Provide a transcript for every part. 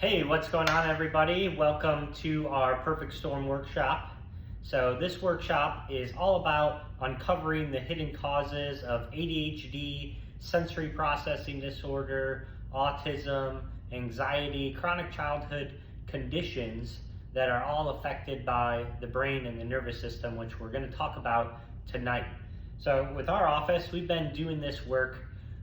Hey, what's going on, everybody? Welcome to our Perfect Storm workshop. So this workshop is all about uncovering the hidden causes of ADHD, sensory processing disorder, autism, anxiety, chronic childhood conditions that are all affected by the brain and the nervous system, which we're going to talk about tonight. So with our office, we've been doing this work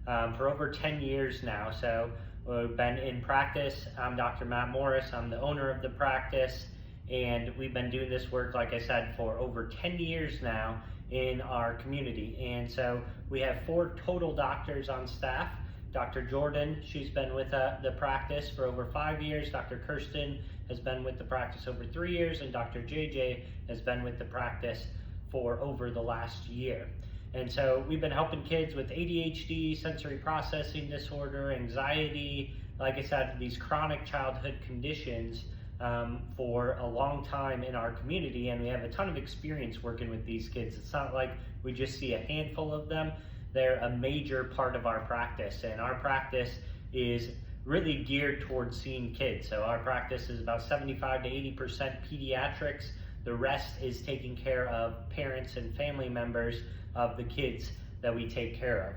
for over 10 years now. So we've been in practice. I'm Dr. Matt Morris. I'm the owner of the practice, and we've been doing this work, like I said, for over 10 years now in our community. And so we have 4 total doctors on staff. Dr. Jordan, she's been with the practice for over 5 years. Dr. Kirsten has been with the practice over 3 years, and Dr. JJ has been with the practice for over the last year. And so we've been helping kids with ADHD, sensory processing disorder, anxiety, like I said, these chronic childhood conditions for a long time in our community, and we have a ton of experience working with these kids. It's not like we just see a handful of them. They're a major part of our practice, and our practice is really geared towards seeing kids. So our practice is about 75 to 80% pediatrics. The rest is taking care of parents and family members of the kids that we take care of.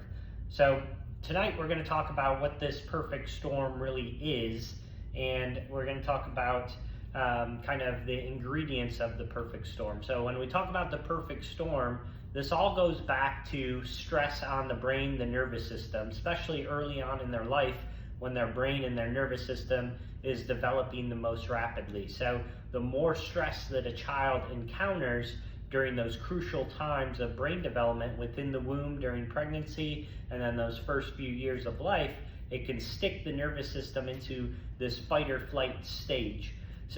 So tonight we're going to talk about what this perfect storm really is, and we're going to talk about kind of the ingredients of the perfect storm. So when we talk about the perfect storm, this all goes back to stress on the brain, the nervous system, especially early on in their life when their brain and their nervous system is developing the most rapidly. So the more stress that a child encounters during those crucial times of brain development within the womb, during pregnancy, and then those first few years of life, it can stick the nervous system into this fight or flight stage,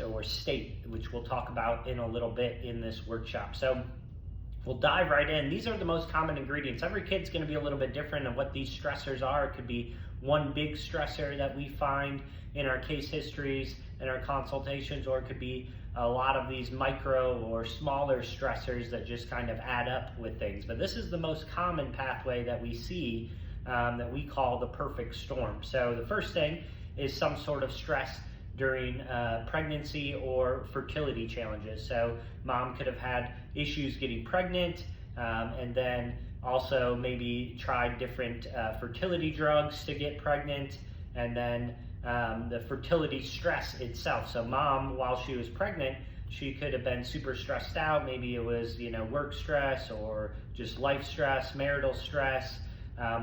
or state, which we'll talk about in a little bit in this workshop. So we'll dive right in. These are the most common ingredients. Every kid's going to be a little bit different of what these stressors are. It could be one big stressor that we find in our case histories and our consultations, or it could be a lot of these micro or smaller stressors that just kind of add up with things. But this is the most common pathway that we see that we call the perfect storm. So the first thing is some sort of stress during pregnancy or fertility challenges. So mom could have had issues getting pregnant, and then also maybe tried different fertility drugs to get pregnant, and then the fertility stress itself. So mom, while she was pregnant, she could have been super stressed out. Maybe it was, work stress or just life stress, marital stress,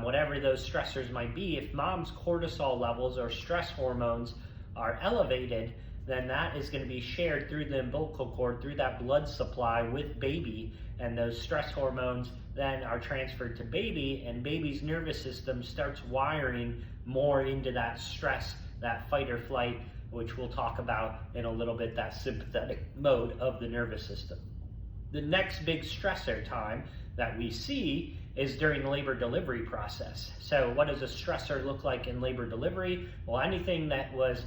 whatever those stressors might be. If mom's cortisol levels or stress hormones are elevated, then that is going to be shared through the umbilical cord, through that blood supply with baby, and those stress hormones then are transferred to baby, and baby's nervous system starts wiring more into that stress, that fight or flight, which we'll talk about in a little bit, that sympathetic mode of the nervous system. The next big stressor time that we see is during the labor delivery process. So what does a stressor look like in labor delivery? Well, anything that was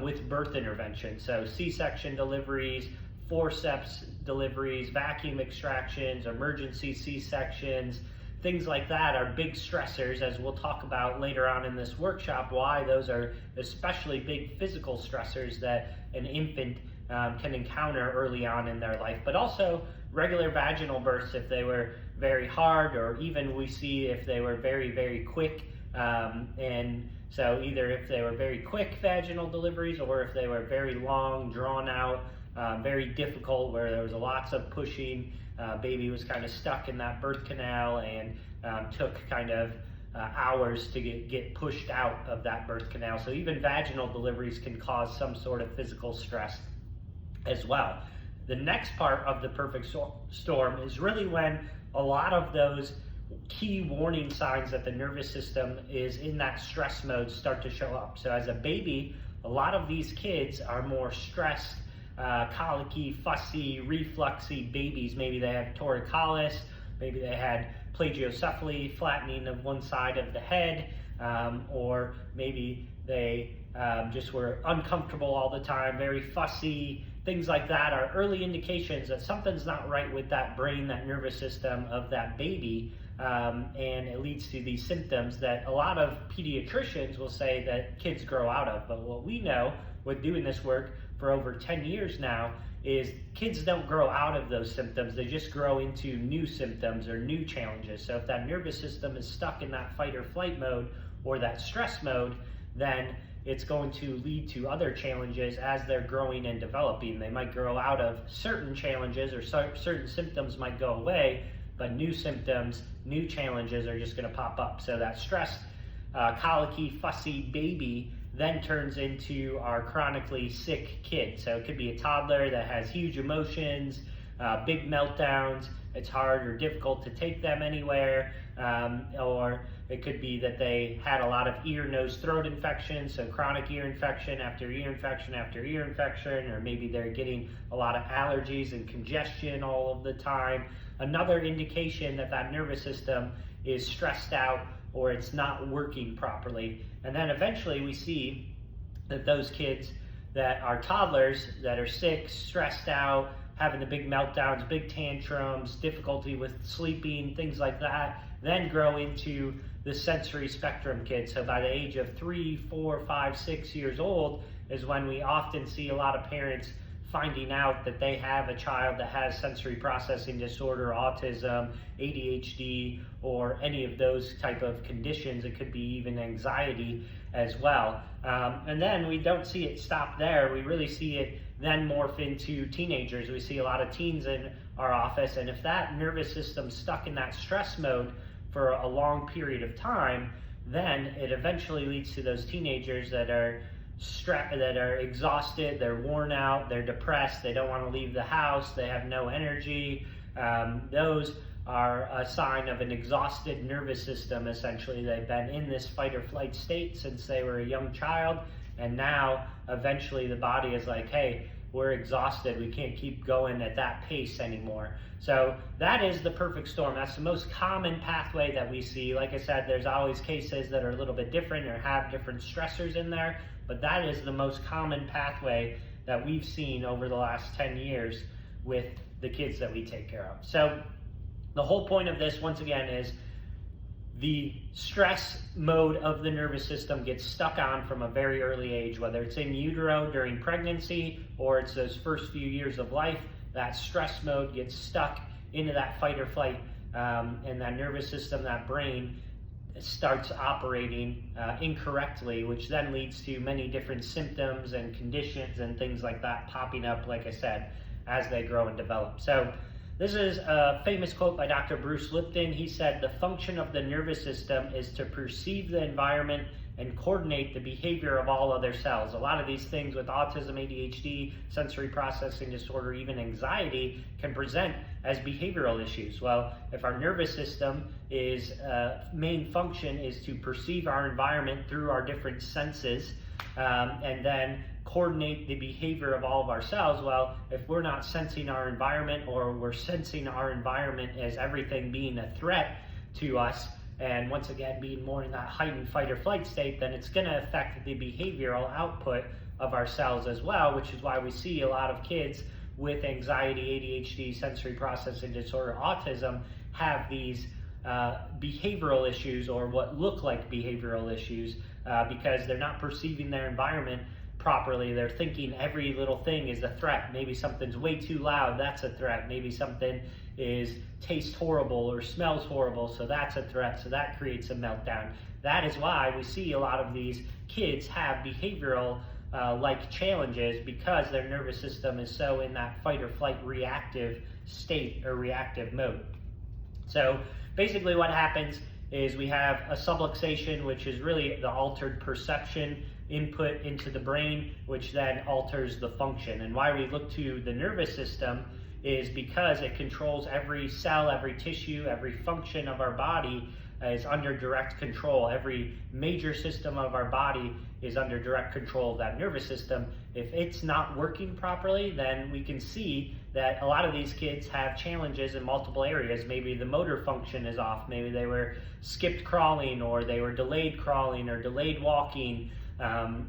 with birth intervention, so C-section deliveries, forceps deliveries, vacuum extractions, emergency C-sections, things like that are big stressors, as we'll talk about later on in this workshop, why those are especially big physical stressors that an infant can encounter early on in their life. But also regular vaginal births, if they were very hard, or even we see if they were very, very quick. And so either if they were very quick vaginal deliveries, or if they were very long, drawn out, very difficult, where there was lots of pushing, baby was kind of stuck in that birth canal and took kind of hours to get pushed out of that birth canal. So even vaginal deliveries can cause some sort of physical stress as well. The next part of the perfect storm is really when a lot of those key warning signs that the nervous system is in that stress mode start to show up. So as a baby, a lot of these kids are more stressed, colicky, fussy, refluxy babies. Maybe they have torticollis, maybe they had plagiocephaly, flattening of one side of the head, or maybe they just were uncomfortable all the time, very fussy. Things like that are early indications that something's not right with that brain, that nervous system of that baby, and it leads to these symptoms that a lot of pediatricians will say that kids grow out of. But what we know with doing this work for over 10 years now is kids don't grow out of those symptoms, they just grow into new symptoms or new challenges. So if that nervous system is stuck in that fight or flight mode or that stress mode, then it's going to lead to other challenges as they're growing and developing. They might grow out of certain challenges, or certain symptoms might go away, but new symptoms, new challenges are just going to pop up. So that stressed, colicky, fussy baby then turns into our chronically sick kid. So it could be a toddler that has huge emotions, big meltdowns, it's hard or difficult to take them anywhere, or it could be that they had a lot of ear, nose, throat infections, so chronic ear infection after ear infection after ear infection, or maybe they're getting a lot of allergies and congestion all of the time. Another indication that that nervous system is stressed out or it's not working properly. And then eventually we see that those kids that are toddlers that are sick, stressed out, having the big meltdowns, big tantrums, difficulty with sleeping, things like that, then grow into the sensory spectrum kids. So by the age of 3, 4, 5, 6 years old is when we often see a lot of parents finding out that they have a child that has sensory processing disorder, autism, ADHD, or any of those type of conditions. It could be even anxiety as well. And then we don't see it stop there. We really see it then morph into teenagers. We see a lot of teens in our office, and if that nervous system's stuck in that stress mode for a long period of time, then it eventually leads to those teenagers that are exhausted, they're worn out, they're depressed, they don't want to leave the house, they have no energy. Those are a sign of an exhausted nervous system. Essentially, they've been in this fight or flight state since they were a young child, and now eventually the body is like, hey, we're exhausted, we can't keep going at that pace anymore. So that is the perfect storm. That's the most common pathway that we see. Like I said, there's always cases that are a little bit different or have different stressors in there, but that is the most common pathway that we've seen over the last 10 years with the kids that we take care of. So the whole point of this, once again, is the stress mode of the nervous system gets stuck on from a very early age, whether it's in utero during pregnancy or it's those first few years of life. That stress mode gets stuck into that fight or flight, and that nervous system, that brain, starts operating incorrectly, which then leads to many different symptoms and conditions and things like that popping up, like I said, as they grow and develop. So this is a famous quote by Dr. Bruce Lipton. He said, "The function of the nervous system is to perceive the environment and coordinate the behavior of all other cells." A lot of these things with autism, ADHD, sensory processing disorder, even anxiety, can present as behavioral issues. Well, if our nervous system is main function is to perceive our environment through our different senses, and then coordinate the behavior of all of our cells, well, if we're not sensing our environment, or we're sensing our environment as everything being a threat to us, and once again being more in that heightened fight or flight state, then it's going to affect the behavioral output of our cells as well, which is why we see a lot of kids with anxiety, ADHD, sensory processing disorder, autism, have these behavioral issues, or what look like behavioral issues, because they're not perceiving their environment properly. They're thinking every little thing is a threat. Maybe something's way too loud, that's a threat. Maybe something tastes horrible or smells horrible, so that's a threat, so that creates a meltdown. That is why we see a lot of these kids have behavioral like challenges, because their nervous system is so in that fight or flight reactive state or reactive mode. So basically what happens is we have a subluxation, which is really the altered perception input into the brain, which then alters the function. And why we look to the nervous system is because it controls every cell, every tissue, every function of our body is under direct control. Every major system of our body is under direct control of that nervous system. If it's not working properly, then we can see that a lot of these kids have challenges in multiple areas. Maybe the motor function is off. Maybe they were skipped crawling, or they were delayed crawling or delayed walking,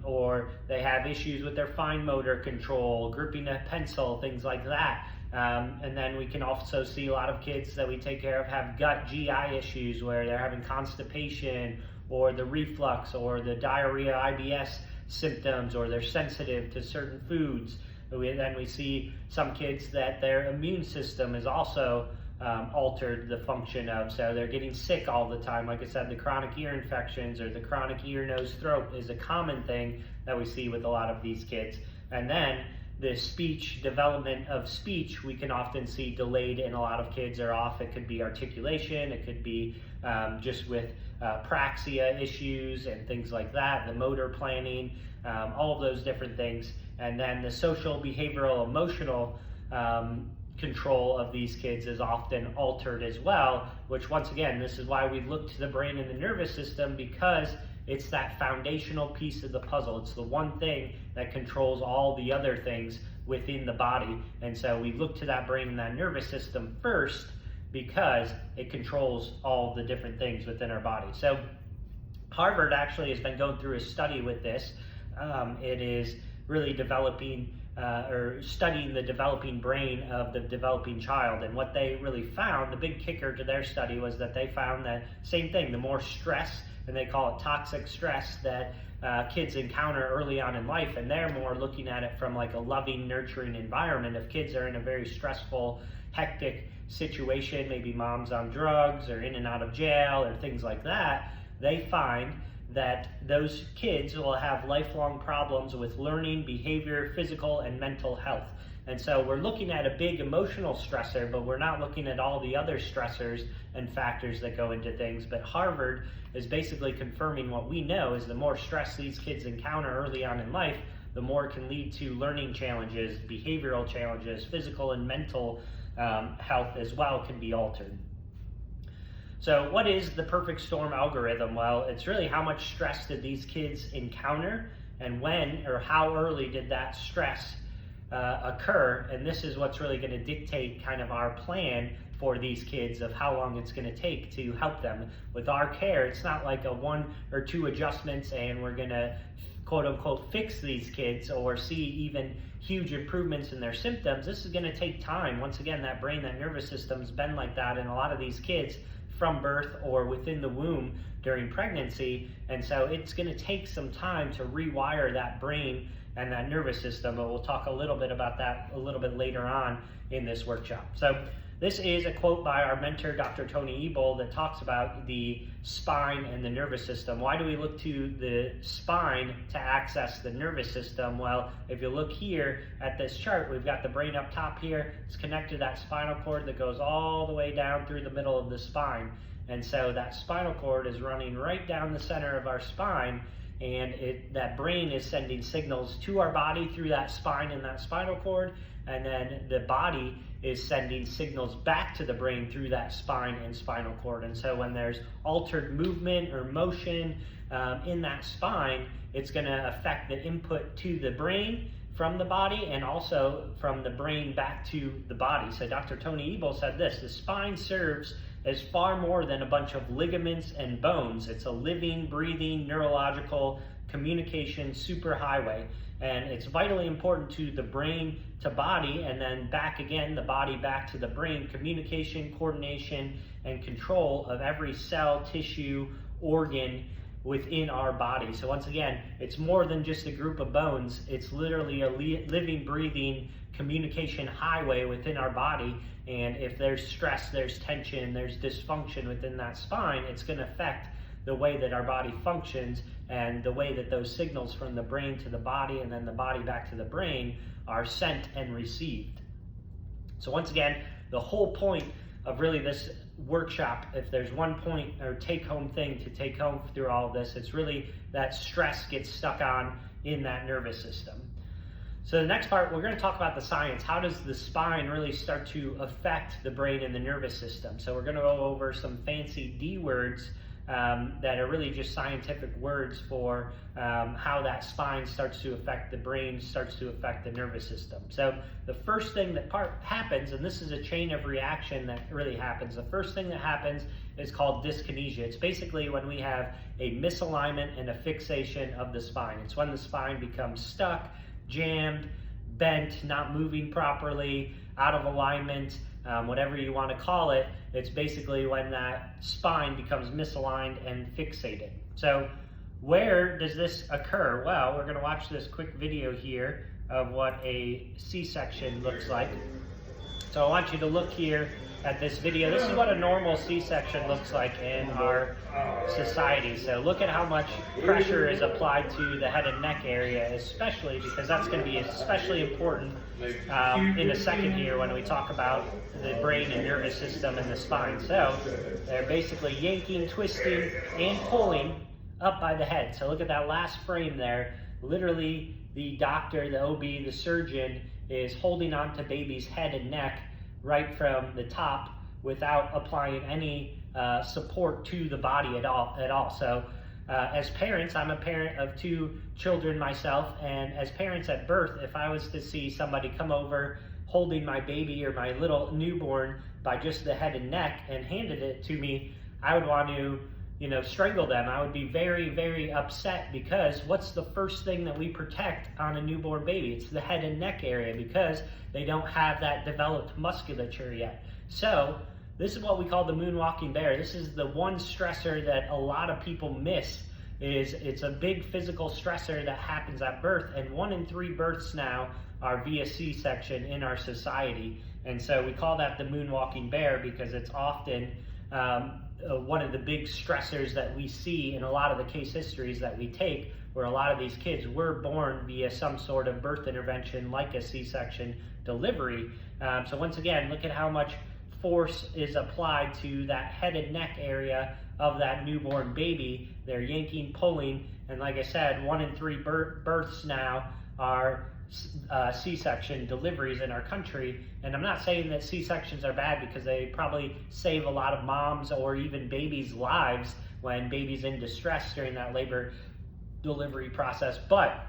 or they have issues with their fine motor control, gripping a pencil, things like that. And then we can also see a lot of kids that we take care of have gut GI issues, where they're having constipation or the reflux or the diarrhea, IBS symptoms, or they're sensitive to certain foods. Then we see some kids that their immune system is also altered the function of, so they're getting sick all the time. Like I said, the chronic ear infections or the chronic ear, nose, throat is a common thing that we see with a lot of these kids. And then the speech, development of speech, we can often see delayed in a lot of kids or off. It could be articulation, it could be just with praxia issues and things like that, the motor planning, all of those different things. And then the social, behavioral, emotional control of these kids is often altered as well, which once again, this is why we look to the brain and the nervous system, because it's that foundational piece of the puzzle. It's the one thing that controls all the other things within the body. And so we look to that brain and that nervous system first because it controls all the different things within our body. So Harvard actually has been going through a study with this. It is really developing or studying the developing brain of the developing child. And what they really found, the big kicker to their study, was that they found that same thing, the more stress, and they call it toxic stress, that kids encounter early on in life, and they're more looking at it from like a loving, nurturing environment. If kids are in a very stressful, hectic situation, maybe mom's on drugs or in and out of jail or things like that, they find that those kids will have lifelong problems with learning, behavior, physical, and mental health. And so we're looking at a big emotional stressor, but we're not looking at all the other stressors and factors that go into things. But Harvard is basically confirming what we know is the more stress these kids encounter early on in life, the more it can lead to learning challenges, behavioral challenges, physical and mental health as well can be altered. So what is the perfect storm algorithm? Well, it's really how much stress did these kids encounter, and when or how early did that stress occur. And this is what's really going to dictate kind of our plan for these kids of how long it's going to take to help them. With our care, it's not like a 1 or 2 adjustments and we're going to quote unquote fix these kids or see even huge improvements in their symptoms. This is going to take time. Once again, that brain, that nervous system's been like that in a lot of these kids from birth or within the womb during pregnancy. And so it's going to take some time to rewire that brain and that nervous system, but we'll talk a little bit about that a little bit later on in this workshop. So this is a quote by our mentor, Dr. Tony Ebel, that talks about the spine and the nervous system. Why do we look to the spine to access the nervous system? Well, if you look here at this chart, we've got the brain up top here. It's connected to that spinal cord that goes all the way down through the middle of the spine. And so that spinal cord is running right down the center of our spine, and that brain is sending signals to our body through that spine and that spinal cord, and then the body is sending signals back to the brain through that spine and spinal cord. And so when there's altered movement or motion in that spine, it's going to affect the input to the brain from the body and also from the brain back to the body. So Dr. Tony Ebel said this: the spine serves as far more than a bunch of ligaments and bones. It's a living, breathing, neurological communication superhighway. And it's vitally important to the brain to body, and then back again, the body back to the brain, communication, coordination, and control of every cell, tissue, organ within our body. So once again, it's more than just a group of bones. It's literally a living, breathing communication highway within our body. And if there's stress, there's tension, there's dysfunction within that spine, it's going to affect the way that our body functions and the way that those signals from the brain to the body and then the body back to the brain are sent and received. So once again, the whole point of really this workshop, if there's one point or take-home thing to take home through all of this, it's really that stress gets stuck on in that nervous system. So the next part, we're going to talk about the science. How does the spine really start to affect the brain and the nervous system? So we're going to go over some fancy D words that are really just scientific words for how that spine starts to affect the brain, starts to affect the nervous system. So the first thing that happens, and this is a chain of reaction that really happens, the first thing that happens is called dyskinesia. It's basically when we have a misalignment and a fixation of the spine. It's when the spine becomes stuck, jammed, bent, not moving properly, out of alignment, whatever you want to call it. It's basically when that spine becomes misaligned and fixated. So Where does this occur? Well, we're going to watch this quick video here of what a C-section looks like. So I want you to look here at this video. This is what a normal C-section looks like in our society. So look at how much pressure is applied to the head and neck area, especially because that's going to be especially important in a second here when we talk about the brain and nervous system and the spine. So they're basically yanking, twisting, and pulling up by the head. So look at that last frame there. Literally, the doctor, the OB, the surgeon is holding on to baby's head and neck right from the top without applying any support to the body at all. So as parents, I'm a parent of 2 children myself, and as parents at birth, if I was to see somebody come over holding my baby or my little newborn by just the head and neck and handed it to me, I would want to strangle them. I would be very, very upset, because what's the first thing that we protect on a newborn baby? It's the head and neck area, because they don't have that developed musculature yet. So this is what we call the moonwalking bear. This is the one stressor that a lot of people miss. It's a big physical stressor that happens at birth, and 1 in 3 births now are via C-section in our society. And so we call that the moonwalking bear because it's often one of the big stressors that we see in a lot of the case histories that we take, where a lot of these kids were born via some sort of birth intervention like a C-section delivery. So once again, look at how much force is applied to that head and neck area of that newborn baby. They're yanking, pulling, and like I said, 1 in 3 births now are C-section deliveries in our country. And I'm not saying that C-sections are bad, because they probably save a lot of moms or even babies' lives when baby's in distress during that labor delivery process. But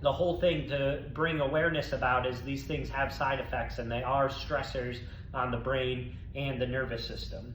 the whole thing to bring awareness about is these things have side effects, and they are stressors on the brain and the nervous system.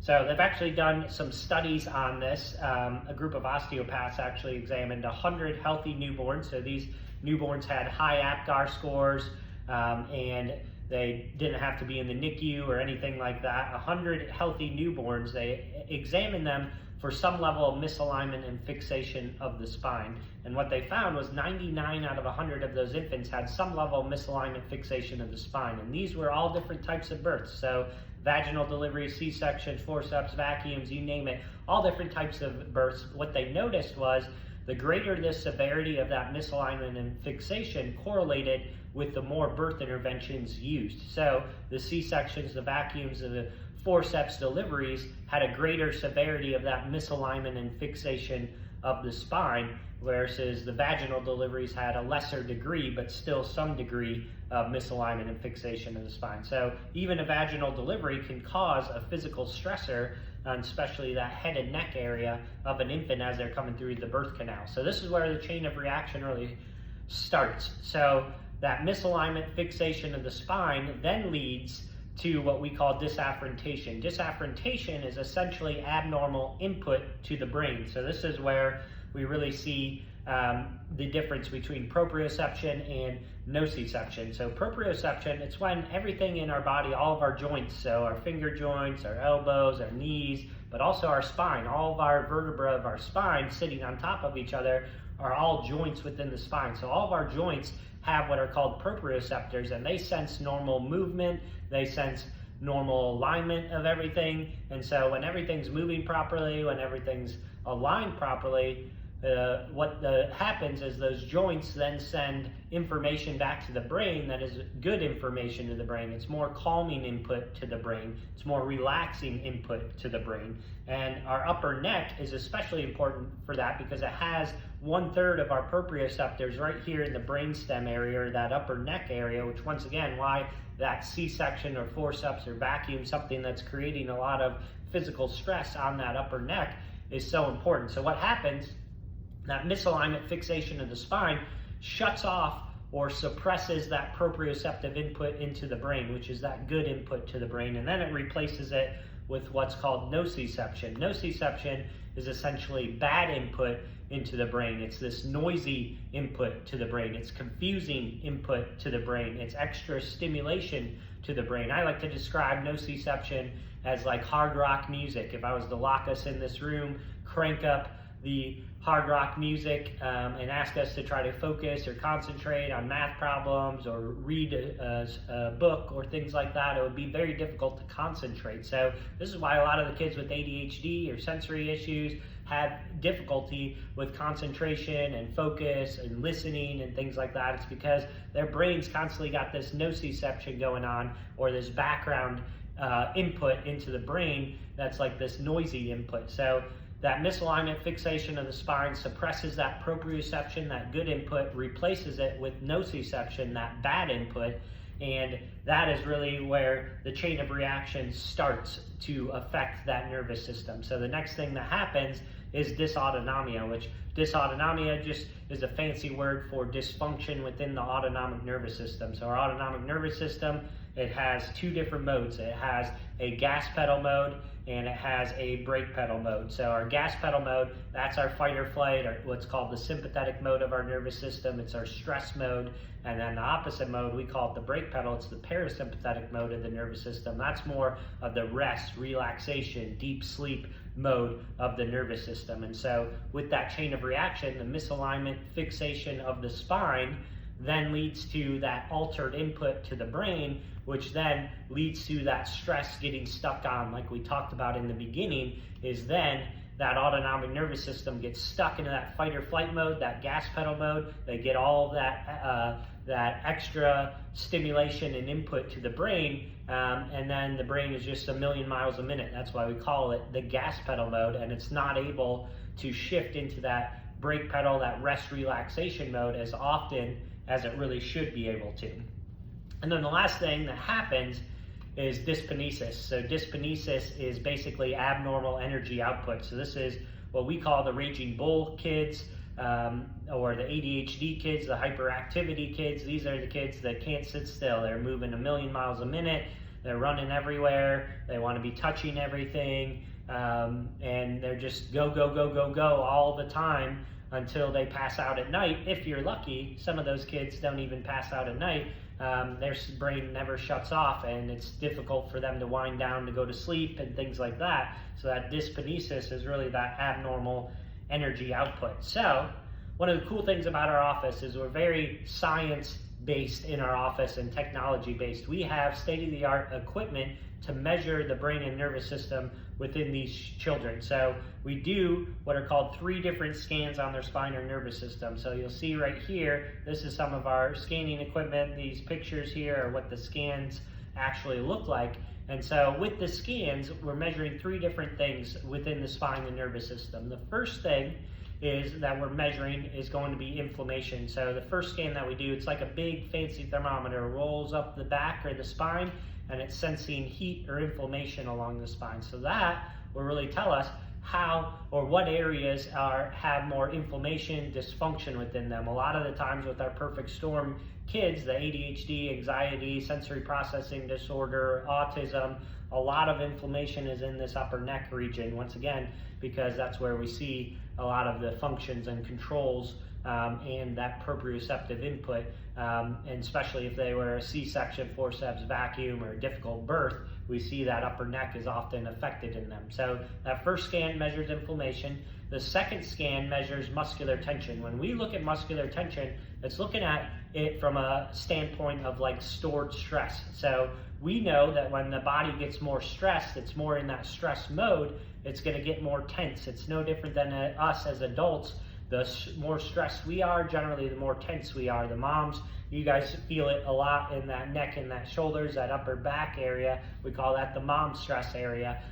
So they've actually done some studies on this. A group of osteopaths actually examined 100 healthy newborns. So these newborns had high APGAR scores, and they didn't have to be in the NICU or anything like that. 100 healthy newborns, they examined them for some level of misalignment and fixation of the spine. And what they found was 99 out of 100 of those infants had some level of misalignment fixation of the spine. And these were all different types of births. So vaginal delivery, C-sections, forceps, vacuums, you name it, all different types of births. What they noticed was the greater the severity of that misalignment and fixation correlated with the more birth interventions used. So the C-sections, the vacuums, the forceps deliveries had a greater severity of that misalignment and fixation of the spine, whereas the vaginal deliveries had a lesser degree, but still some degree of misalignment and fixation of the spine. So even a vaginal delivery can cause a physical stressor, especially that head and neck area of an infant as they're coming through the birth canal. So this is where the chain of reaction really starts. So that misalignment fixation of the spine then leads to what we call disafferentation. Disafferentation is essentially abnormal input to the brain. So this is where we really see the difference between proprioception and nociception. So proprioception, it's when everything in our body, all of our joints, so our finger joints, our elbows, our knees, but also our spine, all of our vertebrae of our spine sitting on top of each other are all joints within the spine. So all of our joints have what are called proprioceptors, and they sense normal movement, they sense normal alignment of everything. And so when everything's moving properly, when everything's aligned properly, what happens is those joints then send information back to the brain that is good information to the brain. It's more calming input to the brain. It's more relaxing input to the brain. And our upper neck is especially important for that because it has 1/3 of our proprioceptors right here in the brainstem area, or that upper neck area, which once again, why that C-section or forceps or vacuum, something that's creating a lot of physical stress on that upper neck, is so important. So what happens, that misalignment fixation of the spine shuts off or suppresses that proprioceptive input into the brain, which is that good input to the brain, and then it replaces it with what's called nociception. Nociception is essentially bad input into the brain. It's this noisy input to the brain. It's confusing input to the brain. It's extra stimulation to the brain. I like to describe nociception as like hard rock music. If I was to lock us in this room, crank up the hard rock music and ask us to try to focus or concentrate on math problems or read a book or things like that, it would be very difficult to concentrate. So this is why a lot of the kids with ADHD or sensory issues have difficulty with concentration and focus and listening and things like that. It's because their brains constantly got this nociception going on, or this background input into the brain that's like this noisy input. So that misalignment fixation of the spine suppresses that proprioception, that good input, replaces it with nociception, that bad input, and that is really where the chain of reaction starts to affect that nervous system. So the next thing that happens is dysautonomia, which dysautonomia just is a fancy word for dysfunction within the autonomic nervous system. So our autonomic nervous system, it has two different modes. It has a gas pedal mode and it has a brake pedal mode. So our gas pedal mode, that's our fight or flight, or what's called the sympathetic mode of our nervous system. It's our stress mode. And then the opposite mode, we call it the brake pedal. It's the parasympathetic mode of the nervous system. That's more of the rest, relaxation, deep sleep mode of the nervous system. And so with that chain of reaction, the misalignment fixation of the spine then leads to that altered input to the brain, which then leads to that stress getting stuck on, like we talked about in the beginning, is then that autonomic nervous system gets stuck into that fight or flight mode, that gas pedal mode. They get all of that extra stimulation and input to the brain, and then the brain is just a million miles a minute. That's why we call it the gas pedal mode, and it's not able to shift into that brake pedal, that rest relaxation mode as often as it really should be able to. And then the last thing that happens is dyskinesis. So dyskinesis is basically abnormal energy output. So this is what we call the raging bull kids, or the ADHD kids, the hyperactivity kids. These are the kids that can't sit still. They're moving a million miles a minute. They're running everywhere. They want to be touching everything. And they're just go, go, go, go, go all the time until they pass out at night. If you're lucky, some of those kids don't even pass out at night. Their brain never shuts off, and it's difficult for them to wind down to go to sleep and things like that. So that dyskinesis is really that abnormal energy output. So one of the cool things about our office is we're very science-based in our office and technology-based. We have state-of-the-art equipment to measure the brain and nervous system within these children. So we do what are called 3 different scans on their spine or nervous system. So you'll see right here, this is some of our scanning equipment. These pictures here are what the scans actually look like. And so with the scans, we're measuring 3 different things within the spine and nervous system. The first thing is that we're measuring is going to be inflammation. So the first scan that we do, it's like a big fancy thermometer, rolls up the back or the spine, and it's sensing heat or inflammation along the spine. So that will really tell us how or what areas have more inflammation, dysfunction within them. A lot of the times with our perfect storm kids, the ADHD, anxiety, sensory processing disorder, autism, a lot of inflammation is in this upper neck region, once again, because that's where we see a lot of the functions and controls and that proprioceptive input, and especially if they were a C-section, forceps, vacuum, or a difficult birth, we see that upper neck is often affected in them. So that first scan measures inflammation. The second scan measures muscular tension. When we look at muscular tension, it's looking at it from a standpoint of like stored stress. So we know that when the body gets more stressed, it's more in that stress mode, it's going to get more tense. It's no different than us as adults. The more stressed we are, generally the more tense we are. The moms, you guys feel it a lot in that neck and that shoulders, that upper back area. We call that the mom stress area.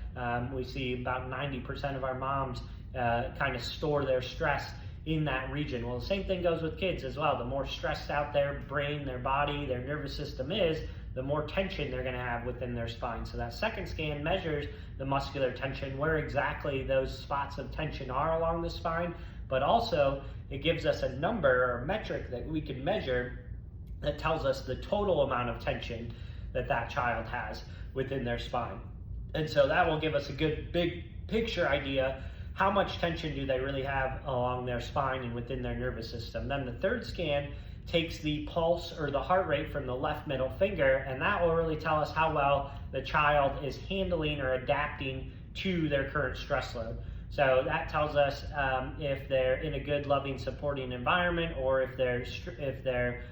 We see about 90% of our moms kind of store their stress in that region. Well, the same thing goes with kids as well. The more stressed out their brain, their body, their nervous system is, the more tension they're going to have within their spine. So that second scan measures the muscular tension, where exactly those spots of tension are along the spine, but also it gives us a number or a metric that we can measure that tells us the total amount of tension that that child has within their spine. And so that will give us a good big picture idea, how much tension do they really have along their spine and within their nervous system. Then the third scan takes the pulse or the heart rate from the left middle finger, and that will really tell us how well the child is handling or adapting to their current stress load. So that tells us if they're in a good, loving, supporting environment, or if their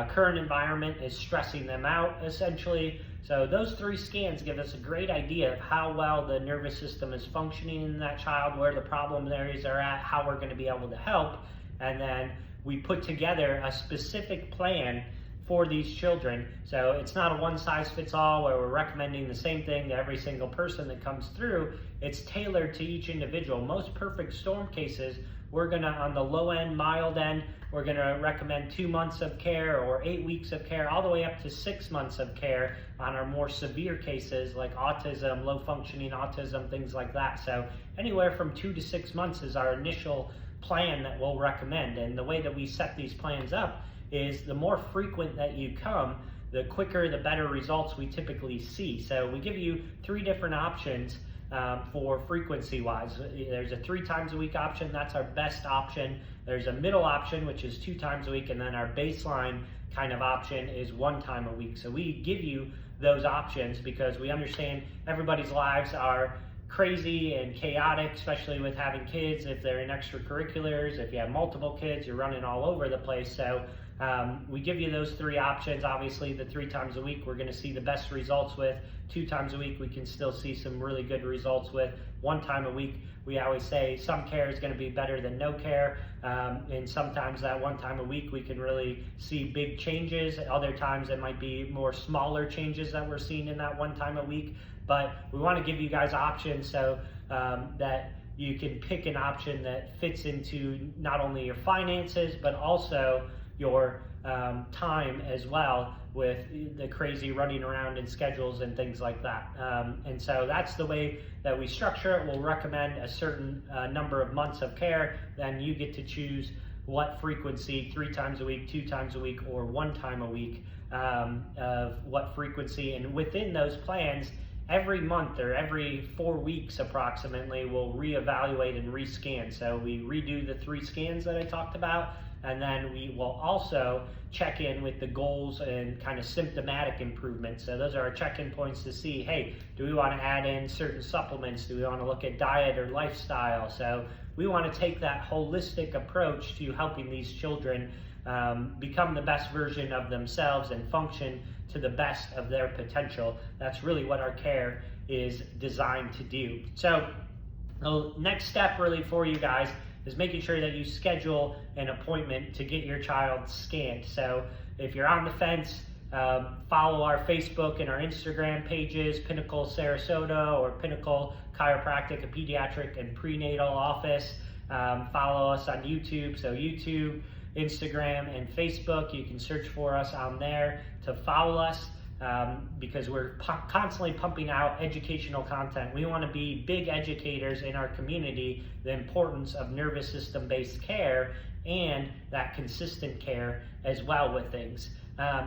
current environment is stressing them out, essentially. So those 3 scans give us a great idea of how well the nervous system is functioning in that child, where the problem areas are at, how we're going to be able to help. And then we put together a specific plan for these children. So it's not a one-size-fits-all where we're recommending the same thing to every single person that comes through. It's tailored to each individual. Most perfect storm cases, we're gonna, on the low end, mild end, we're gonna recommend 2 months of care or 8 weeks of care, all the way up to 6 months of care on our more severe cases like autism, low functioning autism, things like that. So anywhere from 2 to 6 months is our initial plan that we'll recommend. And the way that we set these plans up is the more frequent that you come, the quicker, the better results we typically see. So we give you 3 different options for frequency wise. There's a 3 times a week option, that's our best option. There's a middle option, which is 2 times a week, and then our baseline kind of option is 1 time a week. So we give you those options because we understand everybody's lives are crazy and chaotic, especially with having kids. If they're in extracurriculars, if you have multiple kids, you're running all over the place. So we give you those 3 options. Obviously, the 3 times a week we're going to see the best results with. 2 times a week we can still see some really good results with. 1 time a week, we always say some care is going to be better than no care, and sometimes that 1 time a week we can really see big changes. Other times it might be more smaller changes that we're seeing in that 1 time a week. But we want to give you guys options so that you can pick an option that fits into not only your finances but also your time as well, with the crazy running around and schedules and things like that. And so that's the way that we structure it. We'll recommend a certain number of months of care, then you get to choose what frequency, 3 times a week, 2 times a week, or 1 time a week of what frequency. And within those plans, every month or every 4 weeks approximately, we'll reevaluate and rescan. So we redo the 3 scans that I talked about, and then we will also check in with the goals and kind of symptomatic improvements. So those are our check-in points to see, hey, do we want to add in certain supplements? Do we want to look at diet or lifestyle? So we want to take that holistic approach to helping these children become the best version of themselves and function to the best of their potential. That's really what our care is designed to do. So the next step really for you guys is making sure that you schedule an appointment to get your child scanned. So if you're on the fence, follow our Facebook and our Instagram pages, Pinnacle Sarasota or Pinnacle Chiropractic, a pediatric and prenatal office. Follow us on YouTube, so YouTube, Instagram, and Facebook. You can search for us on there to follow us. Because we're constantly pumping out educational content. We want to be big educators in our community, the importance of nervous system based care and that consistent care as well with things.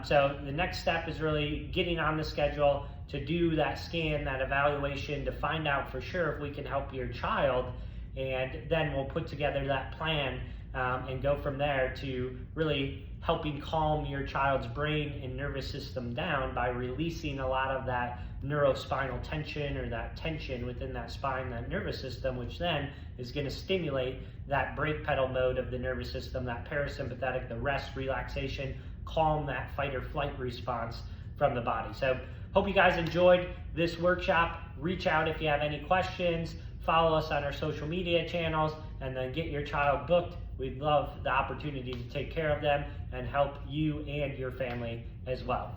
So the next step is really getting on the schedule to do that scan, that evaluation, to find out for sure if we can help your child, and then we'll put together that plan and go from there to really helping calm your child's brain and nervous system down by releasing a lot of that neurospinal tension or that tension within that spine, that nervous system, which then is going to stimulate that brake pedal mode of the nervous system, that parasympathetic, the rest, relaxation, calm that fight or flight response from the body. So hope you guys enjoyed this workshop. Reach out if you have any questions, follow us on our social media channels, and then get your child booked. We'd love the opportunity to take care of them and help you and your family as well.